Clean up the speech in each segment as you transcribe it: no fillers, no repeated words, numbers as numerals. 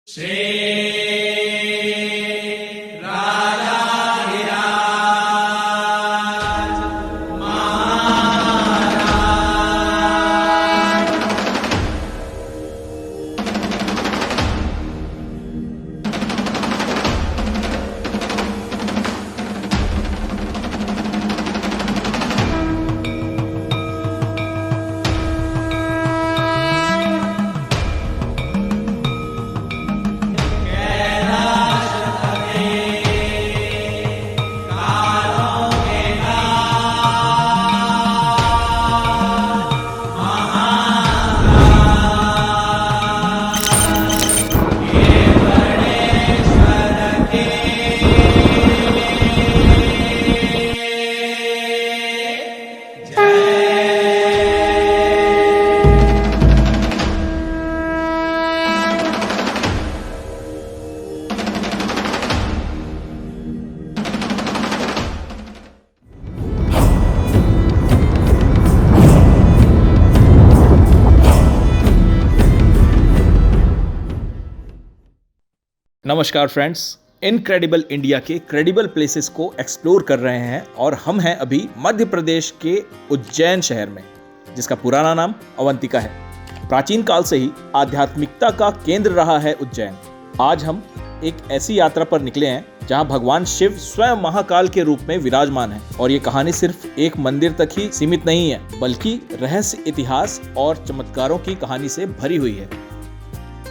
श्री राजाधिराज महाराज। नमस्कार friends, incredible India के क्रेडिबल प्लेसेस को एक्सप्लोर कर रहे हैं और हम हैं अभी मध्य प्रदेश के उज्जैन शहर में, जिसका पुराना नाम अवंतिका है। प्राचीन काल से ही आध्यात्मिकता का केंद्र रहा है उज्जैन। आज हम एक ऐसी यात्रा पर निकले हैं जहां भगवान शिव स्वयं महाकाल के रूप में विराजमान है। और ये कहानी सिर्फ एक मंदिर तक ही सीमित नहीं है, बल्कि रहस्य, इतिहास और चमत्कारों की कहानी से भरी हुई है।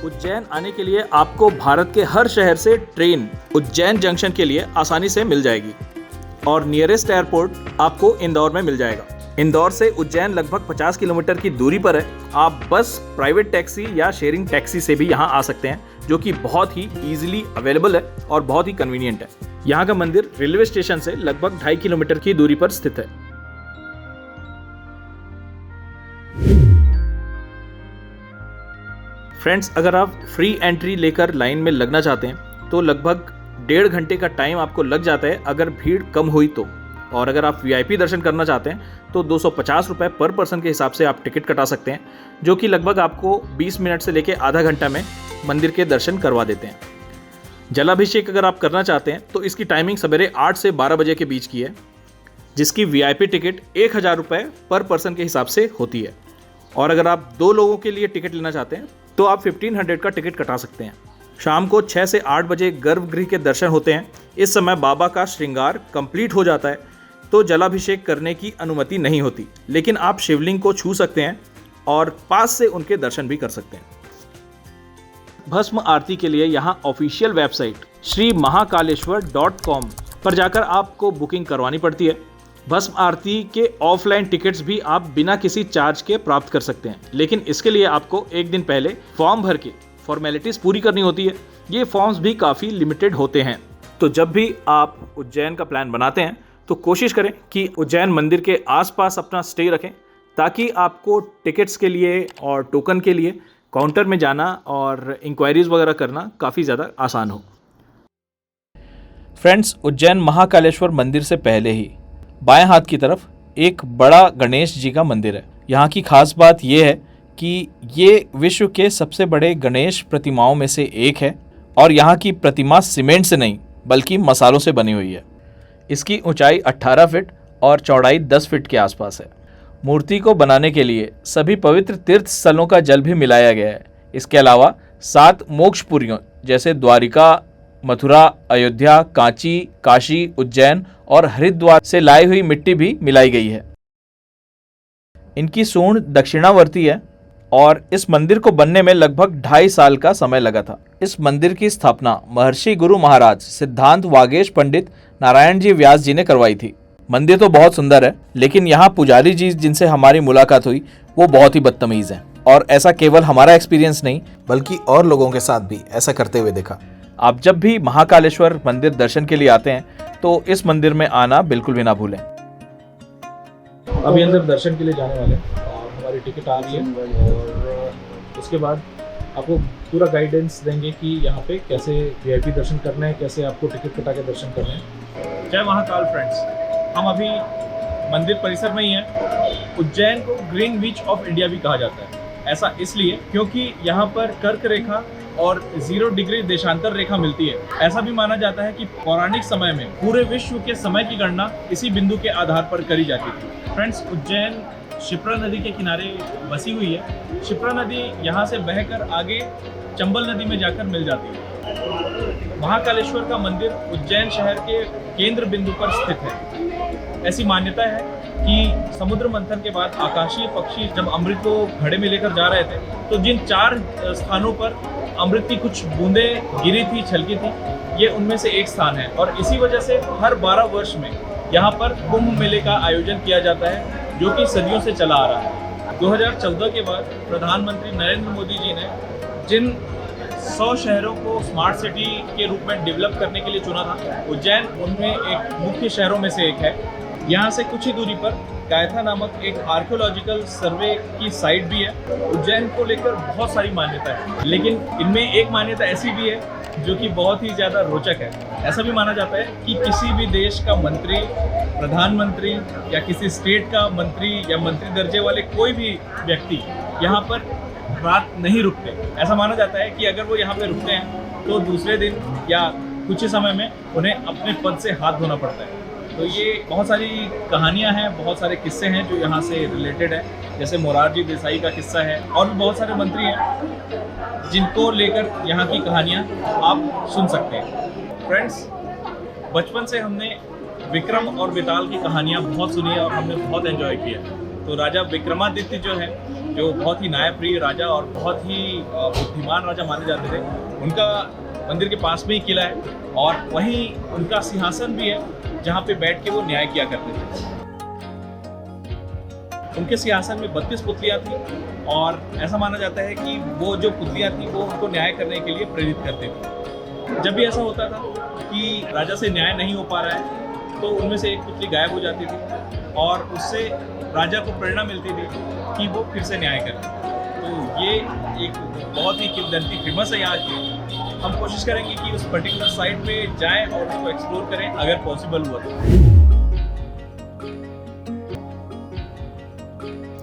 उज्जैन आने के लिए आपको भारत के हर शहर से ट्रेन उज्जैन जंक्शन के लिए आसानी से मिल जाएगी और नियरेस्ट एयरपोर्ट आपको इंदौर में मिल जाएगा। इंदौर से उज्जैन लगभग 50 किलोमीटर की दूरी पर है। आप बस, प्राइवेट टैक्सी या शेयरिंग टैक्सी से भी यहाँ आ सकते हैं, जो कि बहुत ही इजीली अवेलेबल है और बहुत ही कन्वीनियंट है। यहाँ का मंदिर रेलवे स्टेशन से लगभग 2.5 किलोमीटर की दूरी पर स्थित है। फ्रेंड्स, अगर आप फ्री एंट्री लेकर लाइन में लगना चाहते हैं तो लगभग 1.5 घंटे का टाइम आपको लग जाता है अगर भीड़ कम हुई तो। और अगर आप वीआईपी दर्शन करना चाहते हैं तो 250 रुपये पर पर्सन के हिसाब से आप टिकट कटा सकते हैं, जो कि लगभग आपको 20 मिनट से लेकर आधा घंटा में मंदिर के दर्शन करवा देते हैं। जलाभिषेक अगर आप करना चाहते हैं तो इसकी टाइमिंग सवेरे 8 से 12 बजे के बीच की है, जिसकी वीआईपी टिकट 1000 रुपये पर पर्सन के हिसाब से होती है। और अगर आप 2 लोगों के लिए टिकट लेना चाहते हैं तो आप 1500 का टिकट कटा सकते हैं। शाम को 6 से 8 बजे गर्भगृह के दर्शन होते हैं। इस समय बाबा का श्रृंगार कंप्लीट हो जाता है तो जलाभिषेक करने की अनुमति नहीं होती, लेकिन आप शिवलिंग को छू सकते हैं और पास से उनके दर्शन भी कर सकते हैं। भस्म आरती के लिए यहाँ ऑफिशियल वेबसाइट श्रीमहाकालेश्वर.com पर जाकर आपको बुकिंग करवानी पड़ती है। भस्म आरती के ऑफलाइन टिकट्स भी आप बिना किसी चार्ज के प्राप्त कर सकते हैं, लेकिन इसके लिए आपको एक दिन पहले फॉर्म भर के फॉर्मेलिटीज पूरी करनी होती है। ये फॉर्म्स भी काफ़ी लिमिटेड होते हैं। तो जब भी आप उज्जैन का प्लान बनाते हैं तो कोशिश करें कि उज्जैन मंदिर के आसपास अपना स्टे रखें, ताकि आपको टिकट्स के लिए और टोकन के लिए काउंटर में जाना और इंक्वायरीज वगैरह करना काफ़ी ज़्यादा आसान हो। फ्रेंड्स, उज्जैन महाकालेश्वर मंदिर से पहले ही बाएं हाथ की तरफ एक बड़ा गणेश जी का मंदिर है। यहाँ की खास बात यह है कि ये विश्व के सबसे बड़े गणेश प्रतिमाओं में से एक है और यहाँ की प्रतिमा सीमेंट से नहीं बल्कि मसालों से बनी हुई है। इसकी ऊंचाई 18 फीट और चौड़ाई 10 फीट के आसपास है। मूर्ति को बनाने के लिए सभी पवित्र तीर्थ स्थलों का जल भी मिलाया गया है। इसके अलावा 7 मोक्षपुरियों जैसे द्वारिका, मथुरा, अयोध्या, कांची, काशी, उज्जैन और हरिद्वार से लाई हुई मिट्टी भी मिलाई गई है। इनकी सूंड दक्षिणावर्ती है और इस मंदिर को बनने में लगभग 2.5 साल का समय लगा था। इस मंदिर की स्थापना महर्षि गुरु महाराज सिद्धांत वागेश पंडित नारायण जी व्यास जी ने करवाई थी। मंदिर तो बहुत सुंदर है, लेकिन यहाँ पुजारी जी जिनसे हमारी मुलाकात हुई वो बहुत ही बदतमीज हैं। और ऐसा केवल हमारा एक्सपीरियंस नहीं, बल्कि और लोगों के साथ भी ऐसा करते हुए देखा। आप जब भी महाकालेश्वर मंदिर दर्शन के लिए आते हैं तो इस मंदिर में आना बिल्कुल भी ना भूलें। अभी अंदर दर्शन के लिए जाने वाले हैं और हमारी टिकट आ रही है और उसके बाद आपको पूरा गाइडेंस देंगे कि यहाँ पे कैसे वीआईपी दर्शन करना है, कैसे आपको टिकट कटा के दर्शन करना है। जय महाकाल फ्रेंड्स, हम अभी मंदिर परिसर में ही हैं। उज्जैन को ग्रीन बीच ऑफ इंडिया भी कहा जाता है। ऐसा इसलिए क्योंकि यहाँ पर कर्क रेखा और 0 डिग्री देशांतर रेखा मिलती है। ऐसा भी माना जाता है कि पौराणिक समय में पूरे विश्व के समय की गणना इसी बिंदु के आधार पर करी जाती थी। फ्रेंड्स, उज्जैन क्षिप्रा नदी के किनारे बसी हुई है। क्षिप्रा नदी यहाँ से बहकर आगे चंबल नदी में जाकर मिल जाती है। महाकालेश्वर का मंदिर उज्जैन शहर के केंद्र बिंदु पर स्थित है। ऐसी मान्यता है कि समुद्र मंथन के बाद आकाशीय पक्षी जब अमृत को घड़े में लेकर जा रहे थे, तो जिन 4 स्थानों पर अमृत की कुछ बूंदें गिरी थी, छलकी थी, ये उनमें से एक स्थान है। और इसी वजह से हर 12 वर्ष में यहाँ पर कुंभ मेले का आयोजन किया जाता है, जो कि सदियों से चला आ रहा है। 2014 के बाद प्रधानमंत्री नरेंद्र मोदी जी ने जिन 100 शहरों को स्मार्ट सिटी के रूप में डेवलप करने के लिए चुना था, उज्जैन उनमें एक मुख्य शहरों में से एक है। यहाँ से कुछ ही दूरी पर कायथा नामक एक आर्कियोलॉजिकल सर्वे की साइट भी है। उज्जैन को लेकर बहुत सारी मान्यता है, लेकिन इनमें एक मान्यता ऐसी भी है जो कि बहुत ही ज़्यादा रोचक है। ऐसा भी माना जाता है कि किसी भी देश का मंत्री, प्रधानमंत्री या किसी स्टेट का मंत्री या मंत्री दर्जे वाले कोई भी व्यक्ति यहाँ पर रात नहीं रुकते। ऐसा माना जाता है कि अगर वो यहाँ पे रुकते हैं तो दूसरे दिन या कुछ ही समय में उन्हें अपने पद से हाथ धोना पड़ता है। तो ये बहुत सारी कहानियाँ हैं, बहुत सारे किस्से हैं जो यहाँ से रिलेटेड है। जैसे मोरारजी देसाई का किस्सा है, और भी बहुत सारे मंत्री हैं जिनको लेकर यहाँ की कहानियाँ आप सुन सकते हैं। फ्रेंड्स, बचपन से हमने विक्रम और बेताल की कहानियाँ बहुत सुनी है और हमने बहुत एंजॉय किया। तो राजा विक्रमादित्य जो है, जो बहुत ही न्यायप्रिय राजा और बहुत ही बुद्धिमान राजा माने जाते थे, उनका मंदिर के पास में ही किला है और वहीं उनका सिंहासन भी है जहाँ पे बैठ के वो न्याय किया करते थे। उनके सिंहासन में 32 पुतलियाँ थी और ऐसा माना जाता है कि वो जो पुतलियाँ थी वो उनको न्याय करने के लिए प्रेरित करते थे। जब भी ऐसा होता था कि राजा से न्याय नहीं हो पा रहा है तो उनमें से एक पुतली गायब हो जाती थी और उससे राजा को प्रेरणा मिलती थी कि वो फिर से न्याय करें। तो ये एक बहुत ही किंवदंती फेमस है यहाँ की। हम कोशिश करेंगे कि उस पर्टिकुलर साइट पे जाएं और उसको एक्सप्लोर करें अगर पॉसिबल हुआ तो।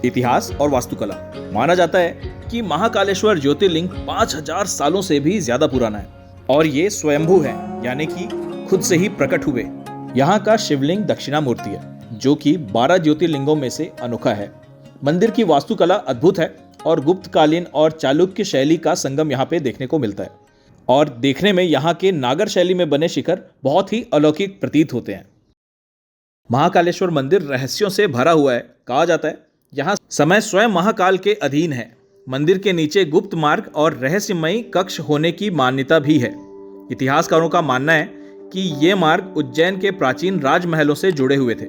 इतिहास और वास्तुकला। माना जाता है कि महाकालेश्वर ज्योतिर्लिंग 5000 सालों से भी ज्यादा पुराना है और ये स्वयंभू है, यानी कि खुद से ही प्रकट हुए। यहाँ का शिवलिंग दक्षिणामूर्ति है, जो कि 12 ज्योतिर्लिंगों में से अनोखा है। मंदिर की वास्तुकला अद्भुत है और गुप्तकालीन और चालुक्य शैली का संगम यहाँ पे देखने को मिलता है। और देखने में यहाँ के नागर शैली में बने शिखर बहुत ही अलौकिक प्रतीत होते हैं। महाकालेश्वर मंदिर रहस्यों से भरा हुआ है। कहा जाता है यहाँ समय स्वयं महाकाल के अधीन है। मंदिर के नीचे गुप्त मार्ग और रहस्यमयी कक्ष होने की मान्यता भी है। इतिहासकारों का मानना है कि ये मार्ग उज्जैन के प्राचीन राजमहलों से जुड़े हुए थे।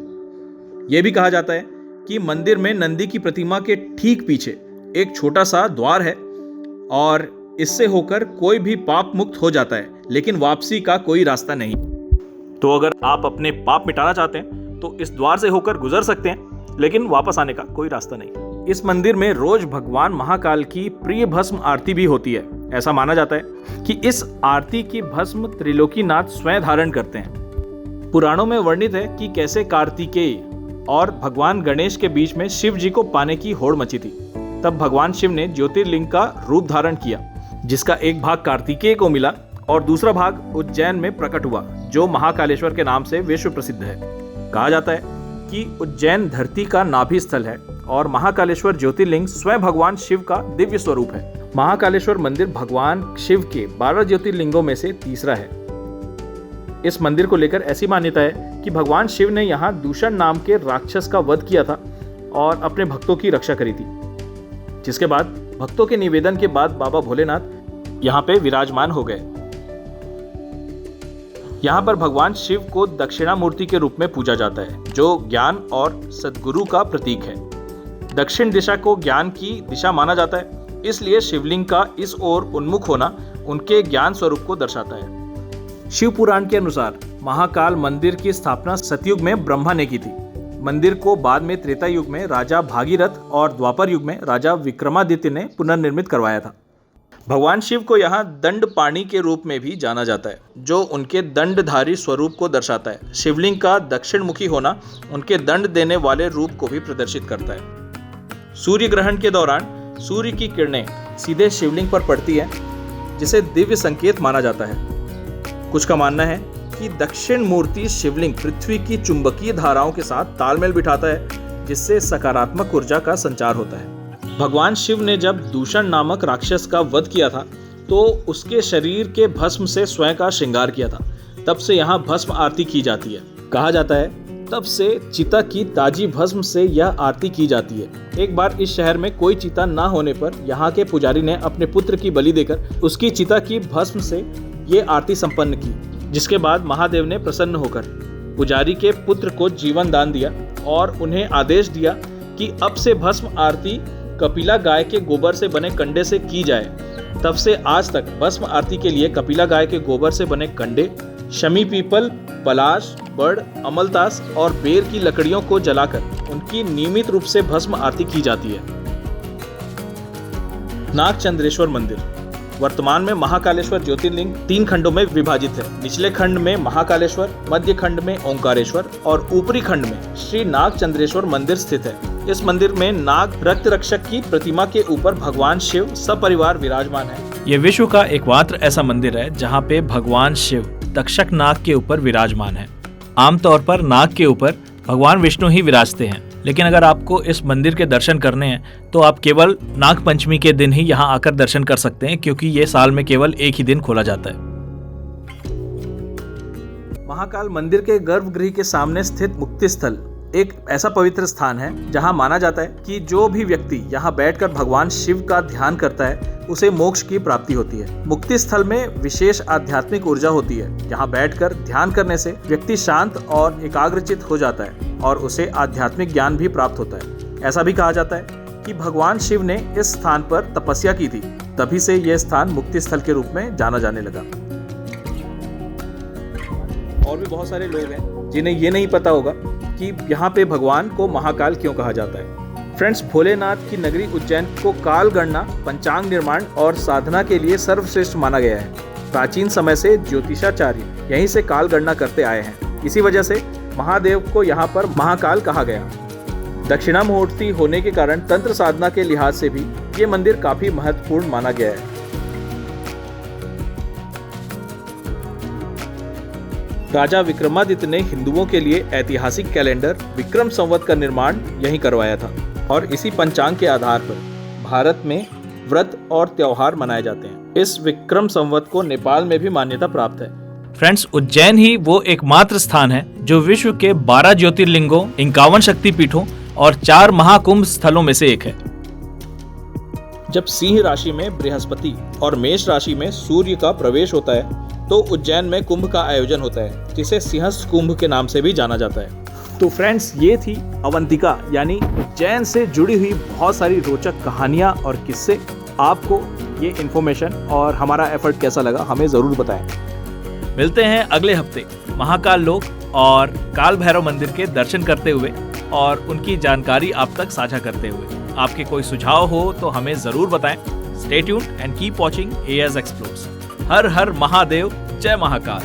यह भी कहा जाता है कि मंदिर में नंदी की प्रतिमा के ठीक पीछे एक छोटा सा द्वार है और इससे होकर कोई भी पाप मुक्त हो जाता है, लेकिन वापसी का कोई रास्ता नहीं। तो अगर आप अपने पाप मिटाना चाहते हैं तो इस द्वार से होकर गुजर सकते हैं, लेकिन वापस आने का कोई रास्ता नहीं। इस मंदिर में रोज भगवान महाकाल की प्रिय भस्म आरती भी होती है। ऐसा माना जाता है कि इस आरती की भस्म त्रिलोकीनाथ स्वयं धारण करते हैं। पुराणों में वर्णित है कि कैसे कार्तिकेय और भगवान गणेश के बीच में शिव जी को पाने की होड़ मची थी। तब भगवान शिव ने ज्योतिर्लिंग का रूप धारण किया, जिसका एक भाग कार्तिकेय को मिला और दूसरा भाग उज्जैन में प्रकट हुआ, जो महाकालेश्वर के नाम से विश्व प्रसिद्ध है। कहा जाता है कि उज्जैन धरती का नाभि स्थल है और महाकालेश्वर ज्योतिर्लिंग स्वयं भगवान शिव का दिव्य स्वरूप है। महाकालेश्वर मंदिर भगवान शिव के 12 ज्योतिर्लिंगों में से तीसरा है। इस मंदिर को लेकर ऐसी मान्यता है कि भगवान शिव ने यहाँ दूषण नाम के राक्षस का वध किया था और अपने भक्तों की रक्षा करी थी, जिसके बाद भक्तों के निवेदन के बाद बाबा भोलेनाथ यहाँ पे विराजमान हो गए। यहाँ पर भगवान शिव को दक्षिणामूर्ति के रूप में पूजा जाता है, जो ज्ञान और सद्गुरु का प्रतीक है। दक्षिण दिशा को ज्ञान की दिशा माना जाता है, इसलिए शिवलिंग का इस ओर उन्मुख होना उनके ज्ञान स्वरूप को दर्शाता है। शिव पुराण के अनुसार महाकाल मंदिर की स्थापना सतयुग में ब्रह्मा ने की थी। मंदिर को बाद में त्रेता युग में राजा भागीरथ और द्वापर युग में राजा विक्रमादित्य ने पुनर्निर्मित करवाया था। भगवान शिव को यहाँ दंडपाणी के रूप में भी जाना जाता है, जो उनके दंडधारी स्वरूप को दर्शाता है। शिवलिंग का दक्षिण मुखी होना उनके दंड देने वाले रूप को भी प्रदर्शित करता है। सूर्य ग्रहण के दौरान सूर्य की किरणें सीधे शिवलिंग पर पड़ती है। जिसे दिव्य संकेत माना जाता है। कुछ का मानना है कि दक्षिण मूर्ति शिवलिंग पृथ्वी की चुंबकीय धाराओं के साथ तालमेल बिठाता है, जिससे सकारात्मक ऊर्जा का संचार होता है। भगवान शिव ने जब दूषण नामक राक्षस का वध किया था तो उसके शरीर के भस्म से स्वयं का श्रृंगार किया था। तब से यहाँ भस्म आरती की जाती है। कहा जाता है तब से चिता की ताजी भस्म से यह आरती की जाती है। एक बार इस शहर में कोई चिता ना होने पर यहाँ के पुजारी ने अपने पुत्र की बलि देकर उसकी चिता की भस्म से ये आरती संपन्न की, जिसके बाद महादेव ने प्रसन्न होकर पुजारी के पुत्र को जीवन दान दिया और उन्हें आदेश दिया कि अब से भस्म आरती कपिला गाय के गोबर से बने कंडे से की जाए। तब से आज तक भस्म आरती के लिए कपिला गाय के गोबर से बने कंडे, शमी पीपल, पलाश, बड़, अमलतास और बेर की लकड़ियों को जलाकर उनकी नियमित रूप से भस्म आरती की जाती है। नागचंद्रेश्वर मंदिर वर्तमान में महाकालेश्वर ज्योतिर्लिंग 3 खंडों में विभाजित है। निचले खंड में महाकालेश्वर, मध्य खंड में ओंकारेश्वर और ऊपरी खंड में श्री नागचंद्रेश्वर मंदिर स्थित है। इस मंदिर में नाग रक्त रक्षक की प्रतिमा के ऊपर भगवान शिव सपरिवार विराजमान है। ये विश्व का एकमात्र ऐसा मंदिर है जहाँ पे भगवान शिव तक्षक नाग के ऊपर विराजमान है। आमतौर पर नाग के ऊपर भगवान विष्णु ही विराजते हैं, लेकिन अगर आपको इस मंदिर के दर्शन करने हैं तो आप केवल नाग पंचमी के दिन ही यहाँ आकर दर्शन कर सकते हैं, क्योंकि ये साल में केवल एक ही दिन खोला जाता है। महाकाल मंदिर के गर्भगृह के सामने स्थित मुक्ति स्थल एक ऐसा पवित्र स्थान है जहां माना जाता है कि जो भी व्यक्ति यहां बैठकर भगवान शिव का ध्यान करता है उसे मोक्ष की प्राप्ति होती है। मुक्ति स्थल में विशेष आध्यात्मिक ऊर्जा होती है। यहां बैठकर ध्यान करने से व्यक्ति शांत और एकाग्रचित हो जाता है और उसे आध्यात्मिक ज्ञान भी प्राप्त होता है। ऐसा भी कहा जाता है कि भगवान शिव ने इस स्थान पर तपस्या की थी, तभी से यह स्थान मुक्ति स्थल के रूप में जाना जाने लगा। और भी बहुत सारे लोग हैं जिन्हें ये नहीं पता होगा कि यहाँ पे भगवान को महाकाल क्यों कहा जाता है। फ्रेंड्स, भोलेनाथ की नगरी उज्जैन को काल गणना, पंचांग निर्माण और साधना के लिए सर्वश्रेष्ठ माना गया है। प्राचीन समय से ज्योतिषाचार्य यहीं से काल गणना करते आए हैं। इसी वजह से महादेव को यहाँ पर महाकाल कहा गया। दक्षिणामूर्ति होने के कारण तंत्र साधना के लिहाज से भी ये मंदिर काफी महत्वपूर्ण माना गया है। राजा विक्रमादित्य ने हिंदुओं के लिए ऐतिहासिक कैलेंडर विक्रम संवत का निर्माण यहीं करवाया था और इसी पंचांग के आधार पर भारत में व्रत और त्योहार मनाए जाते हैं। इस विक्रम संवत को नेपाल में भी मान्यता प्राप्त है। फ्रेंड्स, उज्जैन ही वो एकमात्र स्थान है जो विश्व के 12 ज्योतिर्लिंगों, 51 शक्तिपीठों और 4 महाकुंभ स्थलों में से एक है। जब सिंह राशि में बृहस्पति और मेष राशि में सूर्य का प्रवेश होता है तो उज्जैन में कुंभ का आयोजन होता है, जिसे सिंहस्थ कुंभ के नाम से भी जाना जाता है। तो फ्रेंड्स, ये थी अवंतिका यानी उज्जैन से जुड़ी हुई बहुत सारी रोचक कहानियाँ और किस्से। आपको ये इन्फॉर्मेशन और हमारा एफर्ट कैसा लगा हमें ज़रूर बताएं। मिलते हैं अगले हफ्ते महाकाल लोक और काल भैरव मंदिर के दर्शन करते हुए और उनकी जानकारी आप तक साझा करते हुए। आपके कोई सुझाव हो तो हमें ज़रूर बताएं। Stay tuned and keep watching AS explores. हर हर महादेव, जय महाकाल।